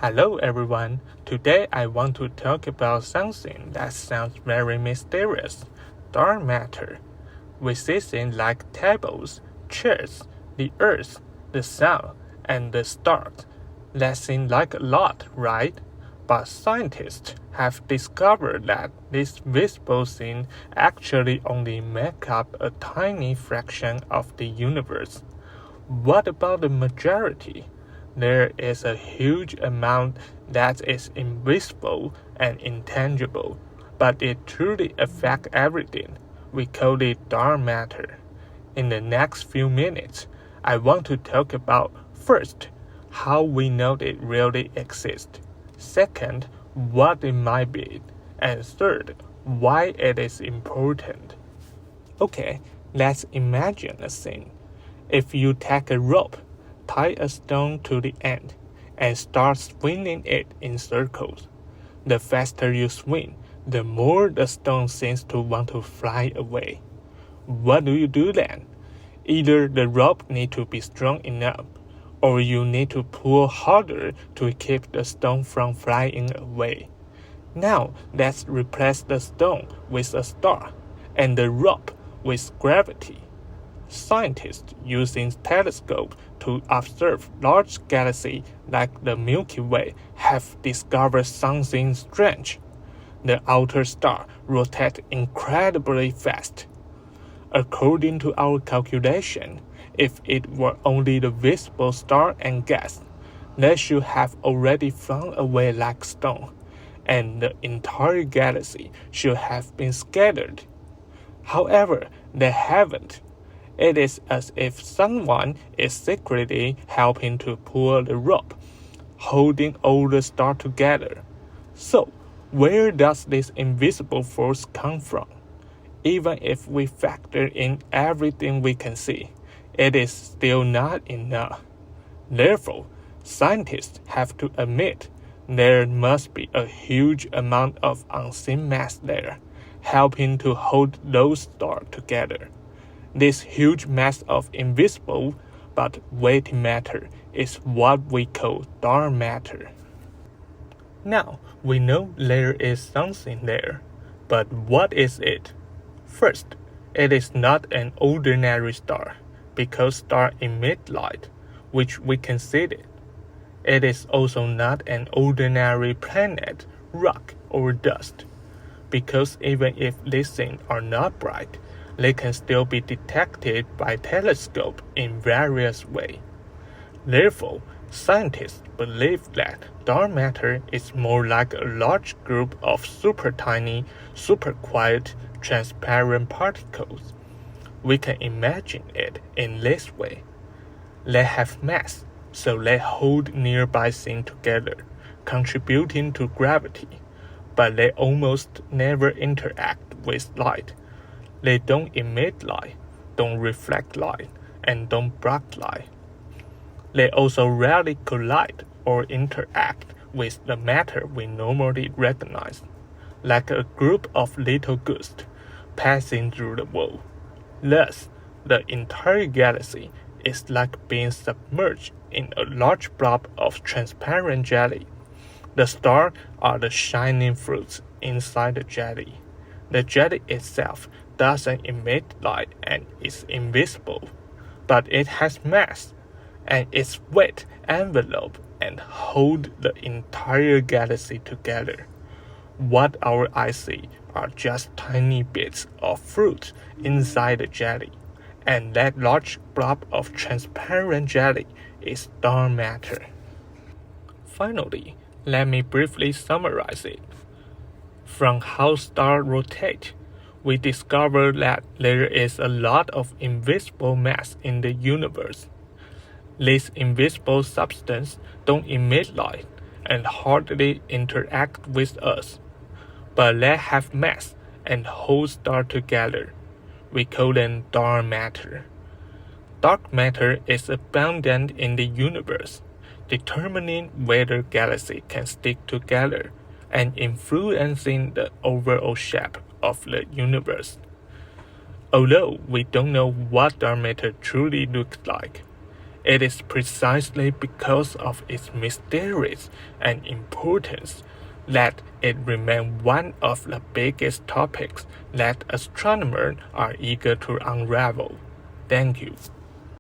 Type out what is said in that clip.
Hello everyone, today I want to talk about something that sounds very mysterious, dark matter. We see things like tables, chairs, the earth, the sun, and the stars. That seems like a lot, right? But scientists have discovered that these visible things actually only make up a tiny fraction of the universe. What about the majority? There is a huge amount that is invisible and intangible, but it truly affects everything. We call it dark matter. In the next few minutes, I want to talk about first, how we know it really exists, second, what it might be, and third, why it is important. Okay, let's imagine a scene. If you take a rope, tie a stone to the end, and start swinging it in circles, the faster you swing, the more the stone seems to want to fly away. What do you do then? Either the rope needs to be strong enough, or you need to pull harder to keep the stone from flying away. Now let's replace the stone with a star, and the rope with gravity. Scientists using telescopes to observe large galaxies like the Milky Way have discovered something strange. The outer star rotates incredibly fast. According to our calculation, if it were only the visible star and gas, they should have already flown away like stone, and the entire galaxy should have been scattered. However, they haven't. It is as if someone is secretly helping to pull the rope, holding all the stars together. So, where does this invisible force come from? Even if we factor in everything we can see, it is still not enough. Therefore, scientists have to admit there must be a huge amount of unseen mass there, helping to hold those stars together. This huge mass of invisible but weighty matter is what we call dark matter. Now, we know there is something there, but what is it? First, it is not an ordinary star, because stars emit light, which we can see it. It is also not an ordinary planet, rock, or dust, because even if these things are not bright, they can still be detected by telescopes in various ways. Therefore, scientists believe that dark matter is more like a large group of super tiny, super quiet, transparent particles. We can imagine it in this way. They have mass, so they hold nearby things together, contributing to gravity, but they almost never interact with light. They don't emit light, don't reflect light, and don't block light. They also rarely collide or interact with the matter we normally recognize, like a group of little ghosts passing through the wall. Thus, the entire galaxy is like being submerged in a large blob of transparent jelly. The stars are the shining fruits inside the jelly. The jelly itself doesn't emit light and is invisible, but it has mass, and its weight envelope and hold the entire galaxy together. What our eyes see are just tiny bits of fruit inside the jelly, and that large blob of transparent jelly is dark matter. Finally, let me briefly summarize it. From how stars rotate, we discover that there is a lot of invisible mass in the universe. These invisible substances don't emit light and hardly interact with us, but they have mass and hold stars together. We call them dark matter. Dark matter is abundant in the universe, determining whether galaxies can stick together and influencing the overall shape of the universe. Although we don't know what dark matter truly looks like, It is precisely because of its mysterious and importance that it remains one of the biggest topics that astronomers are eager to unravel. Thank you.